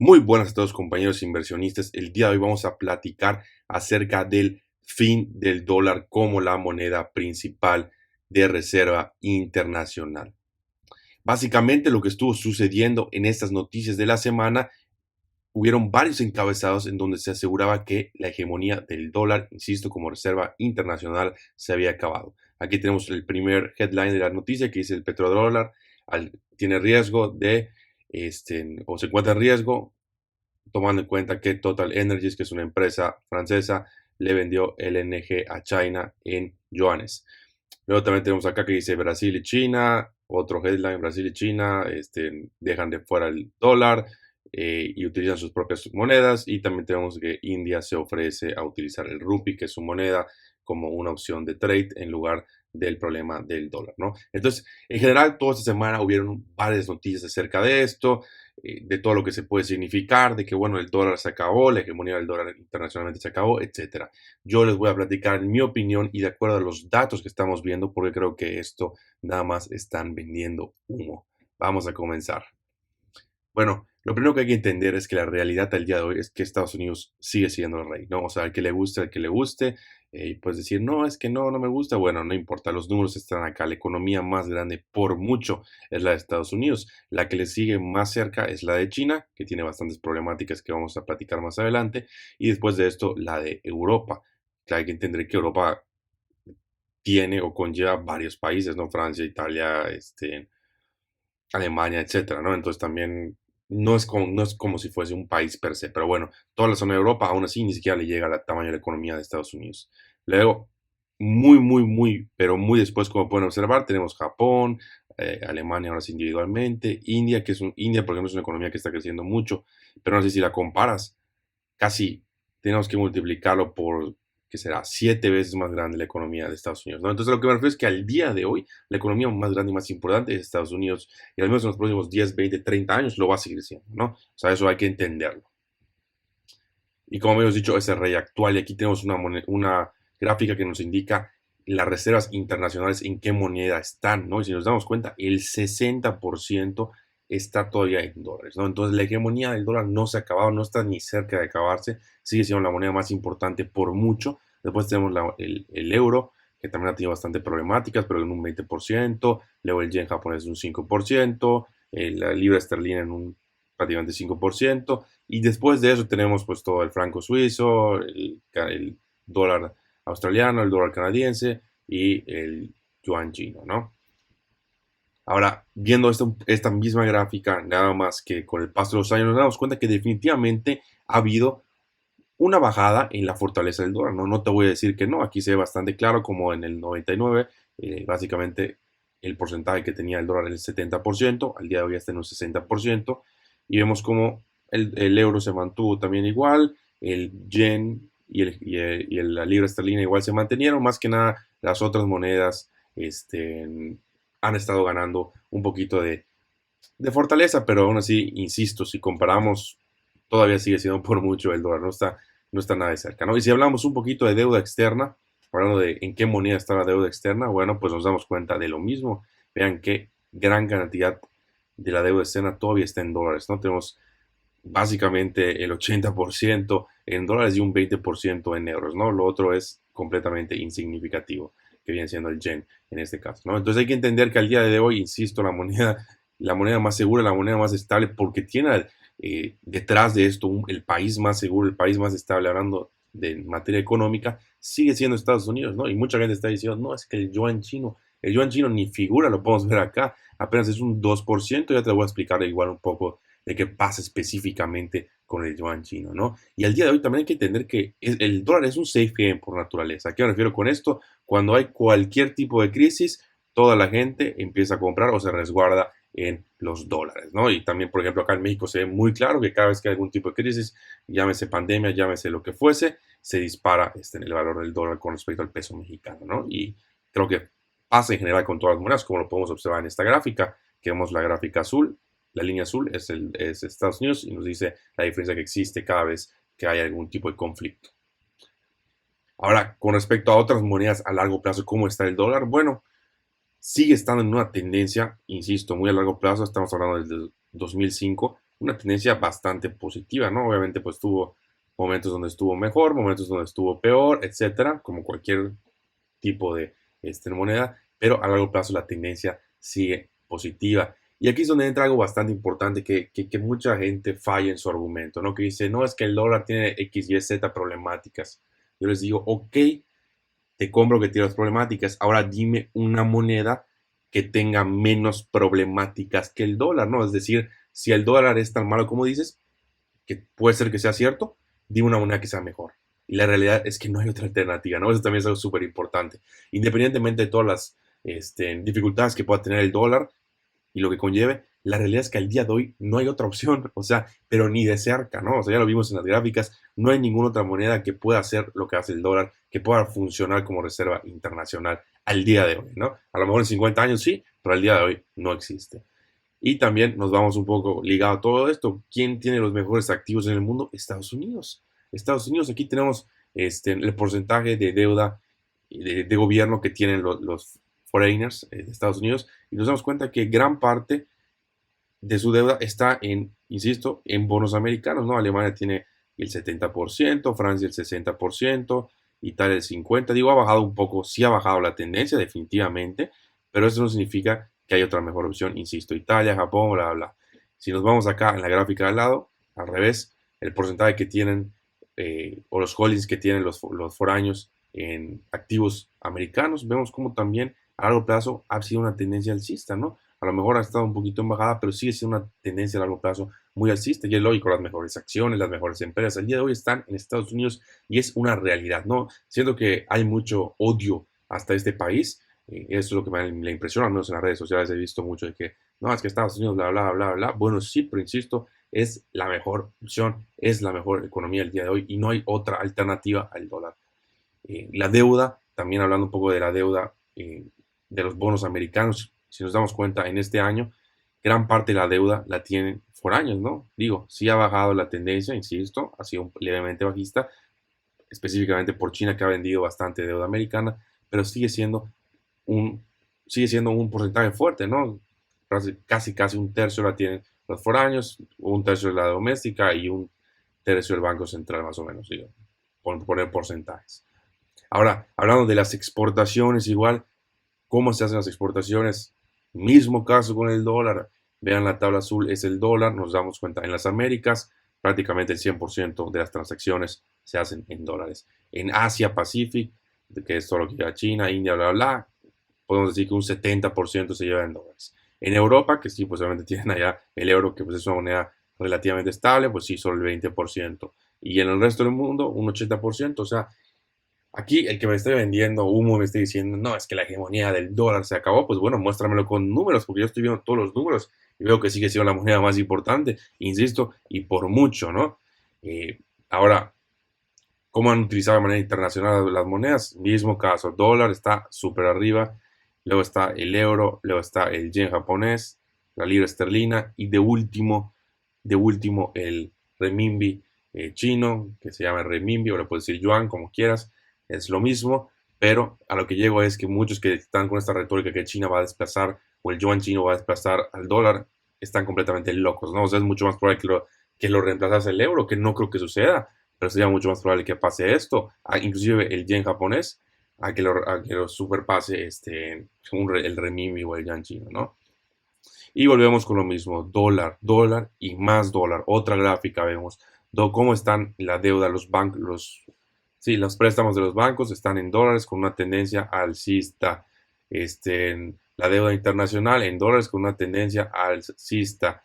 Muy buenas a todos compañeros inversionistas. El día de hoy vamos a platicar acerca del fin del dólar como la moneda principal de reserva internacional. Básicamente lo que estuvo sucediendo en estas noticias de la semana, hubieron varios encabezados en donde se aseguraba que la hegemonía del dólar, insisto, como reserva internacional, se había acabado. Aquí tenemos el primer headline de la noticia que dice el petrodólar tiene riesgo de, o se encuentra en riesgo tomando en cuenta que Total Energies, que es una empresa francesa, le vendió LNG a China en yuanes. Luego también tenemos acá que dice Brasil y China, otro headline, Brasil y China dejan de fuera el dólar y utilizan sus propias monedas. Y también tenemos que India se ofrece a utilizar el rupee, que es su moneda, como una opción de trade en lugar del problema del dólar, ¿no? Entonces, en general, toda esta semana hubieron varias noticias acerca de esto, de todo lo que se puede significar, de que, bueno, el dólar se acabó, la hegemonía del dólar internacionalmente se acabó, etcétera. Yo les voy a platicar mi opinión y de acuerdo a los datos que estamos viendo, porque creo que esto nada más están vendiendo humo. Vamos a comenzar. Bueno, lo primero que hay que entender es que la realidad al día de hoy es que Estados Unidos sigue siendo el rey, ¿no? O sea, al que le guste, al que le guste, y pues decir, no, es que no, no me gusta, bueno, no importa, los números están acá, la economía más grande por mucho es la de Estados Unidos, la que le sigue más cerca es la de China, que tiene bastantes problemáticas que vamos a platicar más adelante, y después de esto la de Europa. Claro, hay que entender que Europa tiene o conlleva varios países, ¿no? Francia, Italia, Alemania, etcétera, ¿no? Entonces también no es como si fuese un país per se, pero bueno, toda la zona de Europa aún así ni siquiera le llega al tamaño de la economía de Estados Unidos. Luego, muy, pero muy después, como pueden observar, tenemos Japón, Alemania ahora sí individualmente, India, India, por ejemplo, es una economía que está creciendo mucho, pero no sé si la comparas, casi tenemos que multiplicarlo por, ¿qué será? 7 veces más grande la economía de Estados Unidos, ¿no? Entonces, lo que me refiero es que al día de hoy, la economía más grande y más importante es Estados Unidos, y al menos en los próximos 10, 20, 30 años lo va a seguir siendo, ¿no? O sea, eso hay que entenderlo. Y como hemos dicho, es el rey actual, y aquí tenemos una gráfica que nos indica las reservas internacionales en qué moneda están, ¿no? Y si nos damos cuenta, el 60% está todavía en dólares, ¿no? Entonces la hegemonía del dólar no se ha acabado, no está ni cerca de acabarse, sigue siendo la moneda más importante por mucho. Después tenemos el euro, que también ha tenido bastante problemáticas, pero en un 20%, luego el yen japonés un 5%, la libra esterlina en un prácticamente 5%, y después de eso tenemos pues todo el franco suizo, el dólar australiano, el dólar canadiense y el yuan chino, ¿no? Ahora, viendo esta misma gráfica, nada más que con el paso de los años, nos damos cuenta que definitivamente ha habido una bajada en la fortaleza del dólar, ¿no? No te voy a decir que no, aquí se ve bastante claro como en el 99, básicamente el porcentaje que tenía el dólar era el 70%, al día de hoy está en un 60%, y vemos como el euro se mantuvo también igual, el yen la libra esterlina igual se mantenieron, más que nada las otras monedas han estado ganando un poquito de fortaleza, pero aún así, insisto, si comparamos, todavía sigue siendo por mucho el dólar, no está nada de cerca, ¿no? Y si hablamos un poquito de deuda externa, hablando de en qué moneda está la deuda externa, bueno, pues nos damos cuenta de lo mismo. Vean qué gran cantidad de la deuda externa todavía está en dólares, ¿no? Tenemos básicamente el 80% en dólares y un 20% en euros, ¿no? Lo otro es completamente insignificativo, que viene siendo el yen en este caso, ¿no? Entonces hay que entender que al día de hoy, insisto, la moneda más segura, la moneda más estable, porque tiene detrás de esto el país más seguro, el país más estable, hablando de materia económica, sigue siendo Estados Unidos, ¿no? Y mucha gente está diciendo, no, es que el yuan chino ni figura, lo podemos ver acá, apenas es un 2%, ya te lo voy a explicar igual un poco de qué pasa específicamente con el yuan chino, ¿no? Y al día de hoy también hay que entender que el dólar es un safe game por naturaleza. ¿A qué me refiero con esto? Cuando hay cualquier tipo de crisis, toda la gente empieza a comprar o se resguarda en los dólares, ¿no? Y también, por ejemplo, acá en México se ve muy claro que cada vez que hay algún tipo de crisis, llámese pandemia, llámese lo que fuese, se dispara en el valor del dólar con respecto al peso mexicano, ¿no? Y creo que pasa en general con todas las monedas, como lo podemos observar en esta gráfica, que vemos la gráfica azul, la línea azul es Estados Unidos y nos dice la diferencia que existe cada vez que hay algún tipo de conflicto. Ahora, con respecto a otras monedas a largo plazo, ¿cómo está el dólar? Bueno, sigue estando en una tendencia, insisto, muy a largo plazo, estamos hablando desde 2005, una tendencia bastante positiva, ¿no? Obviamente pues tuvo momentos donde estuvo mejor, momentos donde estuvo peor, etcétera, como cualquier tipo de moneda, pero a largo plazo la tendencia sigue positiva. Y aquí es donde entra algo bastante importante que mucha gente falla en su argumento, ¿no? Que dice, no, es que el dólar tiene X, Y, Z problemáticas. Yo les digo, ok, te compro que tiene las problemáticas, ahora dime una moneda que tenga menos problemáticas que el dólar, ¿no? Es decir, si el dólar es tan malo como dices, que puede ser que sea cierto, dime una moneda que sea mejor. Y la realidad es que no hay otra alternativa, ¿no? Eso también es algo súper importante. Independientemente de todas las dificultades que pueda tener el dólar y lo que conlleve, la realidad es que al día de hoy no hay otra opción, o sea, pero ni de cerca, ¿no? O sea, ya lo vimos en las gráficas, no hay ninguna otra moneda que pueda hacer lo que hace el dólar, que pueda funcionar como reserva internacional al día de hoy, ¿no? A lo mejor en 50 años sí, pero al día de hoy no existe. Y también nos vamos un poco ligado a todo esto. ¿Quién tiene los mejores activos en el mundo? Estados Unidos. Estados Unidos, aquí tenemos el porcentaje de deuda de gobierno que tienen los foreigners de Estados Unidos y nos damos cuenta que gran parte de su deuda está en, insisto, en bonos americanos, ¿no? Alemania tiene el 70%, Francia el 60%, Italia el 50%. Digo, ha bajado un poco, sí ha bajado la tendencia, definitivamente, pero eso no significa que hay otra mejor opción, insisto, Italia, Japón, bla, bla, bla. Si nos vamos acá en la gráfica de al lado, al revés, el porcentaje que tienen o los holdings que tienen los foráneos en activos americanos, vemos como también a largo plazo ha sido una tendencia alcista, ¿no? A lo mejor ha estado un poquito en bajada, pero sigue siendo una tendencia a largo plazo muy alcista. Y es lógico, las mejores acciones, las mejores empresas, al día de hoy están en Estados Unidos y es una realidad, ¿no? Siento que hay mucho odio hasta este país. Eso es lo que me impresiona, al menos en las redes sociales he visto mucho de que, no, es que Estados Unidos, bla, bla, bla, bla. Bueno, sí, pero insisto, es la mejor opción, es la mejor economía del día de hoy y no hay otra alternativa al dólar. La deuda, también hablando un poco de la deuda de los bonos americanos, si nos damos cuenta en este año, gran parte de la deuda la tienen foráneos, ¿no? Digo, sí ha bajado la tendencia, insisto, ha sido levemente bajista, específicamente por China que ha vendido bastante deuda americana, pero un, sigue siendo un porcentaje fuerte, ¿no? Casi un tercio la tienen los foráneos, un tercio de la doméstica y un tercio del Banco Central, más o menos, digo, por poner porcentajes. Ahora, hablando de las exportaciones, igual, ¿cómo se hacen las exportaciones? Mismo caso con el dólar. Vean la tabla azul, es el dólar. Nos damos cuenta, en las Américas, prácticamente el 100% de las transacciones se hacen en dólares. En Asia Pacific, que es todo lo que lleva China, India, bla, bla, bla, podemos decir que un 70% se lleva en dólares. En Europa, que sí, pues obviamente tienen allá el euro, que pues es una moneda relativamente estable, pues sí, solo el 20%. Y en el resto del mundo, un 80%. O sea, aquí el que me esté vendiendo humo me esté diciendo, no, es que la hegemonía del dólar se acabó, pues bueno, muéstramelo con números, porque yo estoy viendo todos los números y veo que sigue siendo la moneda más importante, insisto, y por mucho, ¿no? Ahora, ¿cómo han utilizado de manera internacional las monedas? Mismo caso, dólar está súper arriba, luego está el euro, luego está el yen japonés, la libra esterlina y de último el renminbi chino, que se llama renminbi o le puedes decir yuan, como quieras, es lo mismo, pero a lo que llego es que muchos que están con esta retórica que China va a desplazar o el yuan chino va a desplazar al dólar, están completamente locos, ¿no? O sea, es mucho más probable que lo reemplazase el euro, que no creo que suceda, pero sería mucho más probable que pase esto, inclusive el yen japonés, a que lo superpase el renminbi o el yuan chino, ¿no? Y volvemos con lo mismo, dólar, dólar y más dólar. Otra gráfica vemos cómo están la deuda, los bancos, sí, los préstamos de los bancos están en dólares con una tendencia alcista. La deuda internacional en dólares con una tendencia alcista.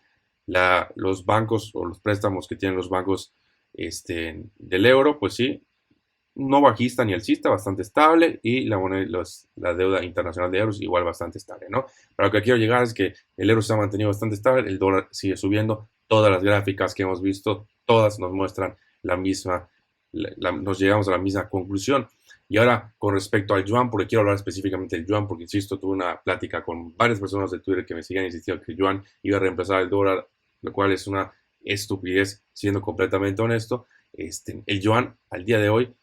Los bancos o los préstamos que tienen los bancos del euro, pues sí, no bajista ni alcista, bastante estable, y la deuda internacional de euros igual bastante estable, ¿no? Pero lo que quiero llegar es que el euro se ha mantenido bastante estable, el dólar sigue subiendo, todas las gráficas que hemos visto, todas nos muestran la misma, nos llegamos a la misma conclusión. Y ahora, con respecto al yuan, porque quiero hablar específicamente del yuan, porque insisto, tuve una plática con varias personas de Twitter que me siguen insistiendo que el yuan iba a reemplazar el dólar, lo cual es una estupidez, siendo completamente honesto. El yuan al día de hoy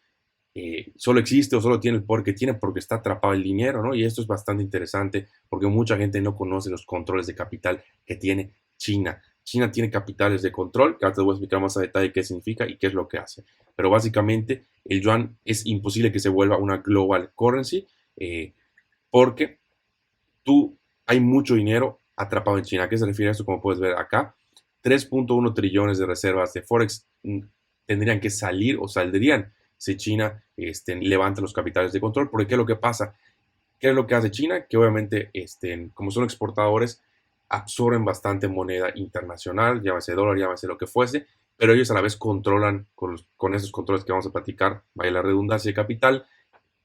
solo existe o solo tiene el poder que tiene porque está atrapado el dinero, ¿no? Y esto es bastante interesante porque mucha gente no conoce los controles de capital que tiene China. China tiene capitales de control, que ahora te voy a explicar más a detalle qué significa y qué es lo que hace. Pero básicamente el yuan es imposible que se vuelva una global currency porque hay mucho dinero atrapado en China. ¿A qué se refiere esto? Como puedes ver acá, 3.1 trillones de reservas de Forex tendrían que salir o saldrían si China levanta los capitales de control. Porque ¿qué es lo que pasa? ¿Qué es lo que hace China? Que obviamente, como son exportadores, absorben bastante moneda internacional, llámese dólar, llámese lo que fuese, pero ellos a la vez controlan con esos controles que vamos a platicar, vaya la redundancia de capital,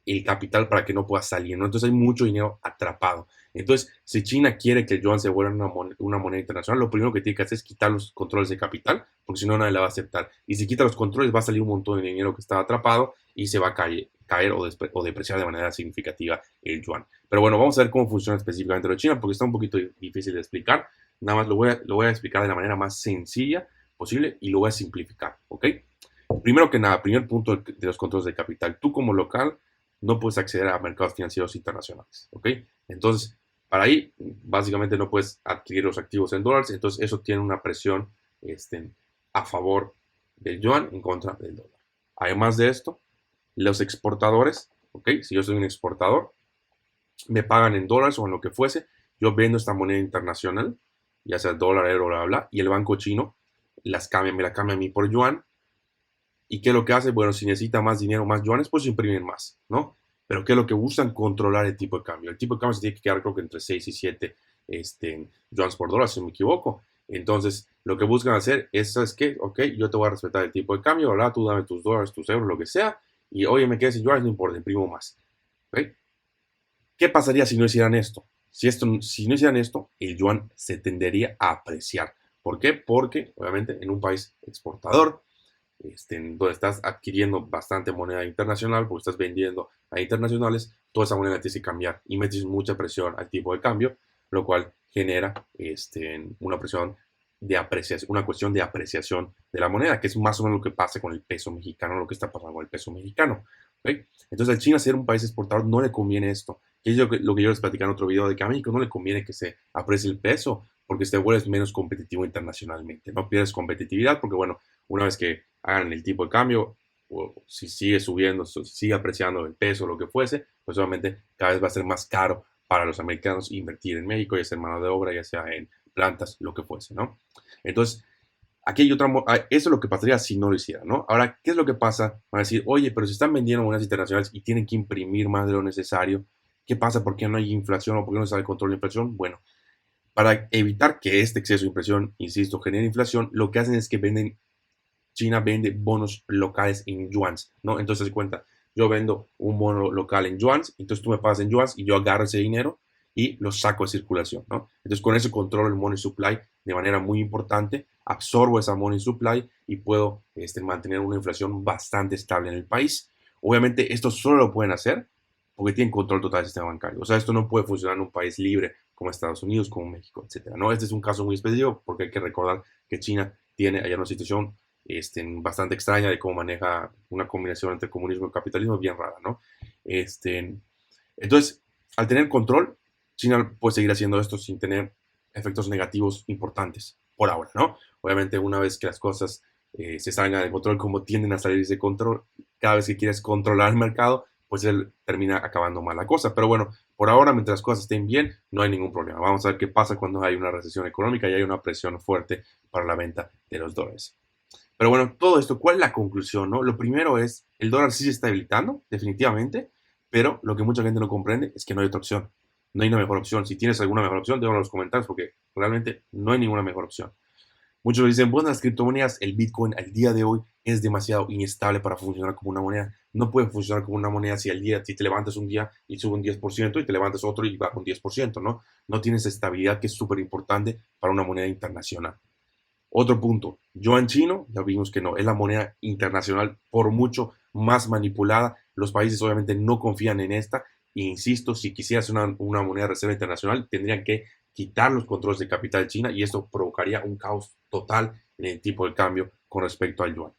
el capital para que no pueda salir, ¿no? Entonces hay mucho dinero atrapado. Entonces, si China quiere que el yuan se vuelva una moneda internacional, lo primero que tiene que hacer es quitar los controles de capital, porque si no, nadie la va a aceptar. Y si quita los controles, va a salir un montón de dinero que está atrapado y se va a caer o depreciar de manera significativa el yuan. Pero bueno, vamos a ver cómo funciona específicamente lo de China, porque está un poquito difícil de explicar. Nada más lo voy a explicar de la manera más sencilla posible y lo voy a simplificar, ¿ok? Primero que nada, primer punto de los controles de capital. Tú como local no puedes acceder a mercados financieros internacionales, ¿ok? Entonces, para ahí, básicamente no puedes adquirir los activos en dólares, entonces eso tiene una presión a favor del yuan en contra del dólar. Además de esto, los exportadores, ¿ok? Si yo soy un exportador, me pagan en dólares o en lo que fuese, yo vendo esta moneda internacional, ya sea dólar, euro, bla, bla, y el banco chino me la cambia a mí por yuan. ¿Y qué es lo que hace? Bueno, si necesita más dinero, más yuanes, pues imprimen más, ¿no? Pero ¿qué es lo que buscan? Controlar el tipo de cambio. El tipo de cambio se tiene que quedar, creo que entre 6 y 7 yuanes por dólar, si no me equivoco. Entonces, lo que buscan hacer es, ¿sabes qué? Ok, yo te voy a respetar el tipo de cambio, ¿verdad? Tú dame tus dólares, tus euros, lo que sea. Y oye, me quedes sin yuanes, no importa, imprimo más. ¿Ok? ¿Qué pasaría si no hicieran esto? Si no hicieran esto, el yuan se tendería a apreciar. ¿Por qué? Porque, obviamente, en un país exportador, donde estás adquiriendo bastante moneda internacional, porque estás vendiendo a internacionales, toda esa moneda tienes que cambiar y metes mucha presión al tipo de cambio, lo cual genera una presión de apreciación, una cuestión de apreciación de la moneda, que es más o menos lo que pasa con el peso mexicano, lo que está pasando con el peso mexicano. ¿Okay? Entonces, al China ser un país exportador no le conviene esto, que es lo que yo les platicé en otro video, de que a México no le conviene que se aprecie el peso, porque te vuelves menos competitivo internacionalmente, no pierdes competitividad, porque bueno, una vez que hagan el tipo de cambio, o si sigue subiendo, si sigue apreciando el peso, lo que fuese, pues obviamente cada vez va a ser más caro para los americanos invertir en México, ya sea en mano de obra, ya sea en plantas, lo que fuese, ¿no? Entonces, aquí hay otra, eso es lo que pasaría si no lo hicieran, ¿no? Ahora, ¿qué es lo que pasa? Van a decir, oye, pero si están vendiendo monedas internacionales y tienen que imprimir más de lo necesario, ¿qué pasa? ¿Por qué no hay inflación o por qué no se da el control de inflación? Bueno, para evitar que este exceso de impresión, insisto, genere inflación, lo que hacen es que China vende bonos locales en yuans, ¿no? Entonces, se cuenta, yo vendo un bono local en yuans, entonces tú me pagas en yuans y yo agarro ese dinero y lo saco de circulación, ¿no? Entonces, con eso controlo el money supply de manera muy importante, absorbo esa money supply y puedo mantener una inflación bastante estable en el país. Obviamente, esto solo lo pueden hacer porque tienen control total del sistema bancario. O sea, esto no puede funcionar en un país libre como Estados Unidos, como México, etcétera, ¿no? Este es un caso muy específico porque hay que recordar que China tiene allá una situación bastante extraña de cómo maneja una combinación entre comunismo y capitalismo bien rara, ¿no? Entonces, al tener control, China puede seguir haciendo esto sin tener efectos negativos importantes por ahora, ¿no? Obviamente, una vez que las cosas se salgan de control, como tienden a salirse de control, cada vez que quieres controlar el mercado, pues él termina acabando mal la cosa. Pero bueno, por ahora, mientras las cosas estén bien, no hay ningún problema. Vamos a ver qué pasa cuando hay una recesión económica y hay una presión fuerte para la venta de los dólares. Pero bueno, todo esto, ¿cuál es la conclusión? ¿No? Lo primero es, el dólar sí se está debilitando, definitivamente, pero lo que mucha gente no comprende es que no hay otra opción. No hay una mejor opción. Si tienes alguna mejor opción, déjalo en los comentarios porque realmente no hay ninguna mejor opción. Muchos dicen, bueno, las criptomonedas, el Bitcoin al día de hoy es demasiado inestable para funcionar como una moneda. No puede funcionar como una moneda si te levantas un día y sube un 10% y te levantas otro y baja un 10%, ¿no? No tienes estabilidad que es súper importante para una moneda internacional. Otro punto, yuan chino, ya vimos que no, es la moneda internacional por mucho más manipulada. Los países obviamente no confían en esta. E insisto, si quisieras una moneda de reserva internacional, tendrían que quitar los controles de capital de China y esto provocaría un caos total en el tipo de cambio con respecto al yuan.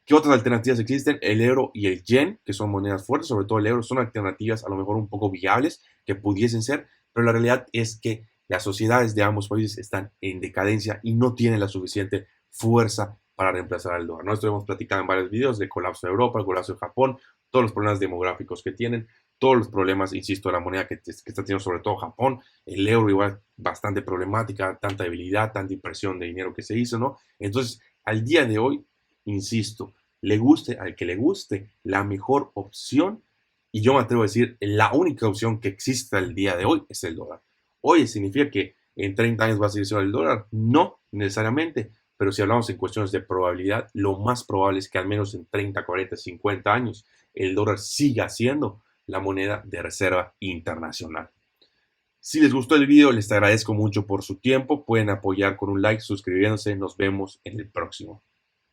¿Qué otras alternativas existen? El euro y el yen, que son monedas fuertes, sobre todo el euro, son alternativas a lo mejor un poco viables que pudiesen ser, pero la realidad es que Las sociedades de ambos países están en decadencia y no tienen la suficiente fuerza para reemplazar al dólar. Nosotros hemos platicado en varios videos del colapso de Europa, el colapso de Japón, todos los problemas demográficos que tienen, todos los problemas, insisto, de la moneda que está teniendo sobre todo Japón, el euro igual bastante problemática, tanta debilidad, tanta impresión de dinero que se hizo, ¿no? Entonces, al día de hoy, insisto, le guste al que le guste, la mejor opción, y yo me atrevo a decir, la única opción que existe al día de hoy es el dólar. Oye, ¿significa que en 30 años va a seguir siendo el dólar? No, necesariamente, pero si hablamos en cuestiones de probabilidad, lo más probable es que al menos en 30, 40, 50 años el dólar siga siendo la moneda de reserva internacional. Si les gustó el video, les agradezco mucho por su tiempo. Pueden apoyar con un like, suscribiéndose. Nos vemos en el próximo.